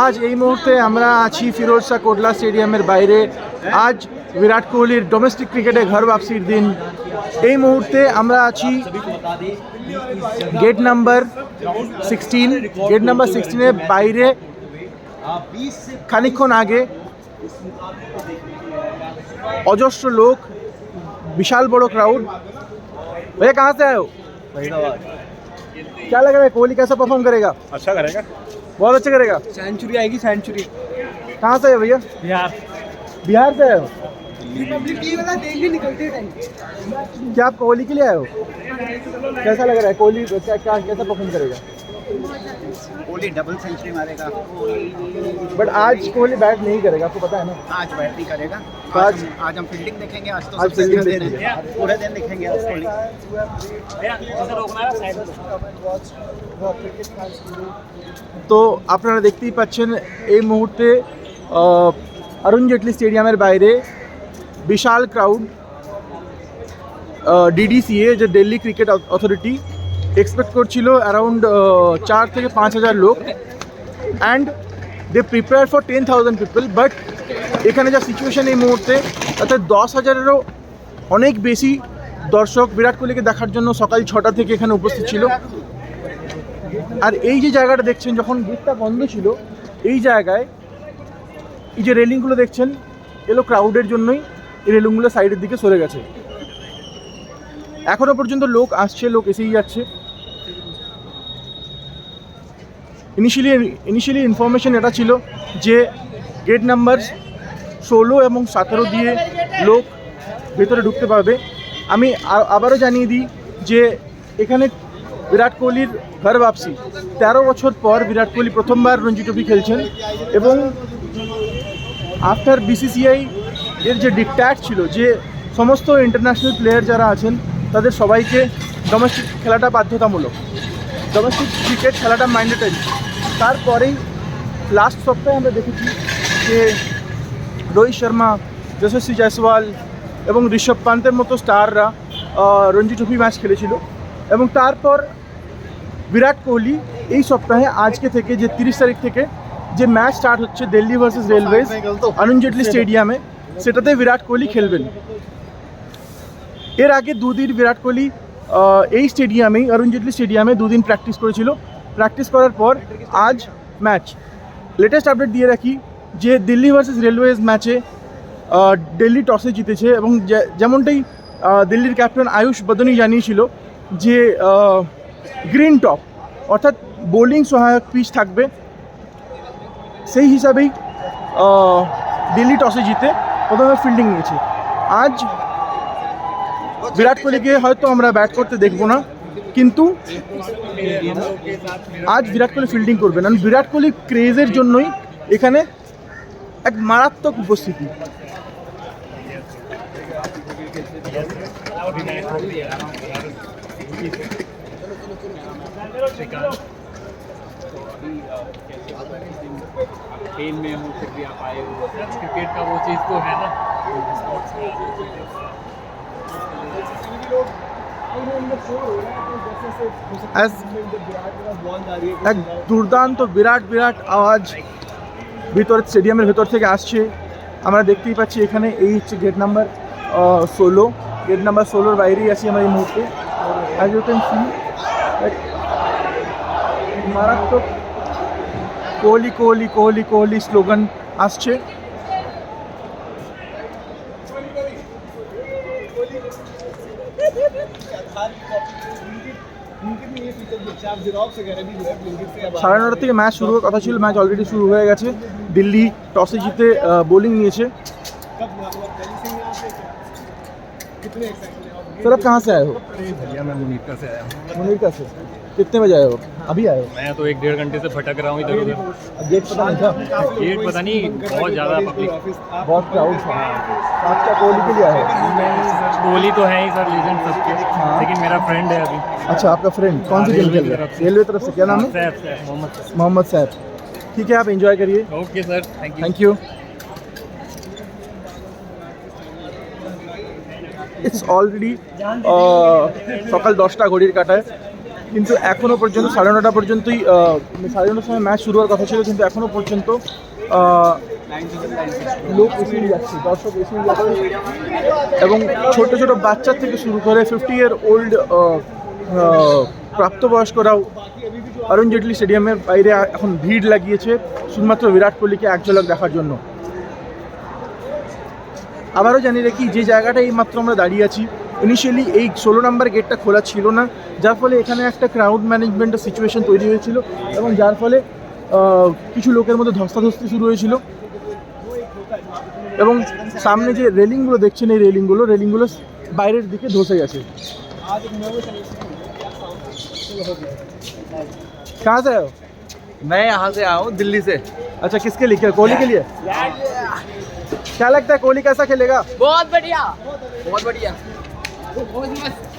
আজ এই মুহূর্তে আমরা আছি ফিরোজ শাহ কোটলা স্টেডিয়ামের বাইরে। আজ বিরাট কোহলির ডোমেস্টিক ক্রিকেটে ঘর বাপসির দিন। এই মুহূর্তে আমরা আছি গেট নাম্বার 16 বাইরে। খানিকক্ষণ আগে অজস্র लोग, विशाल बड़ो क्राउड। भैया कहाँ से आए हो? क्या लग रहा है कोहली कैसा परफॉर्म करेगा? अच्छा करेगा, बहुत अच्छा करेगा। सेंचुरी आएगी, सेंचुरी। कहाँ से आए हो भैया? बिहार से आए हो? रिपब्लिक टी वाला डेली निकलते टाइम। क्या आप कोहली के लिए आए हो? कैसा लग रहा है कोहली कैसा परफॉर्म करेगा? कोहली डबल सेंचुरी मारेगा। बट आज कोहली बैट नहीं करेगा, आपको पता है ना। आज बैट नहीं करेगा। आज हम फील्डिंग देखेंगे। आज तो आज सबसे fielding दिन है, देखेंगे। पूरे दिन देखेंगे आज कोहली। তো আপনারা দেখতেই পাচ্ছেন এই মুহূর্তে অরুণ জেটলি স্টেডিয়ামের বাইরে বিশাল ক্রাউড। ডিডিসিএ যে দিল্লি ক্রিকেট অথরিটি এক্সপেক্ট করছিল অ্যারাউন্ড 4 থেকে 5,000 লোক, and they prepare for 10,000 people. But এখানে যা সিচুয়েশন এই মুহূর্তে, তাতে 10,000-এরও অনেক বেশি দর্শক বিরাট কোহলিকে দেখার জন্য সকাল 6টা থেকে এখানে উপস্থিত ছিল। আর এই যে জায়গাটা দেখছেন, যখন গেটটা বন্ধ ছিল, এই জায়গায় এই যে রেলিংগুলো দেখছেন, এগুলো ক্রাউডের জন্যই এই রেলিংগুলো সাইডের দিকে সরে গেছে। এখনো পর্যন্ত লোক আসছে, লোক এসেই যাচ্ছে। ইনিশিয়ালি ইনফরমেশন এটা ছিল যে গেট নাম্বার 16 এবং 17 দিয়ে লোক ভেতরে ঢুকতে পারবে। আমি আবারও জানিয়ে দিই যে এখানে বিরাট কোহলির ঘর বাপসি। 13 বছর পর বিরাট কোহলি প্রথমবার রঞ্জি ট্রফি খেলছেন, এবং আফটার বিসিসিআই এর যে ডিক্ট্যাট ছিল যে সমস্ত ইন্টারন্যাশনাল প্লেয়ার যারা আছেন তাদের সবাইকে ডোমেস্টিক খেলাটা বাধ্যতামূলক, ডোমেস্টিক ক্রিকেট খেলাটা ম্যান্ডেটরি। তারপরেই লাস্ট সপ্তাহে আমরা দেখেছি যে রোহিত শর্মা, যশস্বী জয়সওয়াল এবং ঋষভ পান্তের মতো স্টাররা রঞ্জি ট্রফি ম্যাচ খেলেছিল। এবং তারপর বিরাট কোহলি এই সপ্তাহে আজকে থেকে যে 30 তারিখ থেকে যে ম্যাচ স্টার্ট হচ্ছে দিল্লি ভার্সেস রেলওয়েজ অরুণ জেটলি স্টেডিয়ামে, সেটাতে বিরাট কোহলি খেলবেন। এর আগে দুদিন বিরাট কোহলি এই স্টেডিয়ামেই, অরুণ জেটলি স্টেডিয়ামে দুদিন প্র্যাকটিস করেছিল। প্র্যাকটিস করার পর আজ ম্যাচ। লেটেস্ট আপডেট দিয়ে রাখি যে দিল্লি ভার্সেস রেলওয়েজ ম্যাচে দিল্লি টসে জিতেছে, এবং যেমনটাই দিল্লির ক্যাপ্টেন আয়ুষ বদনি জানিয়েছিল যে গ্রিন টপ অর্থাৎ বোলিং সহায়ক পিচ থাকবে, সেই হিসাবেই দিল্লি টসে জিতে প্রথমে ফিল্ডিং নিয়েছে। আজ বিরাট কোহলিকে হয়তো আমরা ব্যাট করতে দেখবো না, কিন্তু আজ বিরাট কোহলি ফিল্ডিং করবেন। কারণ বিরাট কোহলি ক্রেজের জন্যই এখানে এক মারাত্মক উপস্থিতি। खेल में हो फिर भी आप आए हो, क्रिकेट का वो चीज़ तो है ना, स्पोर्ट्स में এক দুর্দান্ত বিরাট আওয়াজ ভিতর স্টেডিয়ামের ভেতর থেকে আসছে। আমরা দেখতেই পাচ্ছি এখানে এই হচ্ছে গেট নাম্বার 16। গেট নাম্বার 16-র বাইরেই আছি আমরা এই মুহূর্তে। অ্যাজ ইউ ক্যান সি মারাত্মক কোহলি কোহলি কোহলি কোহলি স্লোগান আসছে। সাড়ে 9টার থেকে ম্যাচ শুরু হওয়ার কথা ছিল, ম্যাচ অলরেডি শুরু হয়ে গেছে। দিল্লি টসে জিতে বোলিং নিয়েছে। सर आप कहाँ से आए हो? भैया मैं मुनीरका से आया हूँ। मुनीरका से कितने बजे आए हो? अभी आए हो? मैं तो 1-1.5 घंटे से भटक रहा हूँ इधर उधर। गेट पता नहीं था, गेट पता नहीं, बहुत ज़्यादा पब्लिक, बहुत क्राउड था। आप क्या कोहली के लिए आए हो? कोहली तो है ही सर, लीजेंड सबके, लेकिन मेरा फ्रेंड है अभी। अच्छा, आपका फ्रेंड कौन सी टीम खेल रहा है? रेलवे तरफ से। क्या नाम है? सैफ मोहम्मद। मोहम्मद सैफ। ठीक है, आप एंजॉय करिए। Okay sir, thank you. Thank you. It's already সকাল 10টা ঘড়ির কাটায়। কিন্তু এখনও পর্যন্ত 9:30 পর্যন্তই 9:30 সময় ম্যাচ শুরু হওয়ার কথা ছিল, কিন্তু এখনও পর্যন্ত লোক এসেই যাচ্ছে, দর্শক এসেই যাচ্ছে, এবং ছোট ছোট বাচ্চা থেকে শুরু করে 50-year-old প্রাপ্তবয়স্করাও অরুণ জেটলি স্টেডিয়ামের বাইরে এখন ভিড় লাগিয়েছে শুধুমাত্র বিরাট কোহলিকে এক ঝলক দেখার জন্য। আবারও জানি রাখি, যে জায়গাটা এইমাত্র আমরা দাঁড়িয়ে আছি, ইনিশিয়ালি এই 16 নম্বর গেটটা খোলা ছিল না, যার ফলে এখানে একটা ক্রাউড ম্যানেজমেন্টের সিচুয়েশন তৈরি হয়েছিল, এবং যার ফলে কিছু লোকের মধ্যে ধস্তাধস্তি শুরু হয়েছিল। এবং সামনে যে রেলিংগুলো দেখছেন, এই রেলিংগুলো বাইরের দিকে ধসে গেছে। कहाँ से आए हो? मैं यहाँ से आया हूँ दिल्ली से। अच्छा, किसके लिए? कोहली के लिए? क्या लगता है कोहली कैसा खेलेगा? बहुत बढ़िया बहुत बढ़िया बहुत मस्त।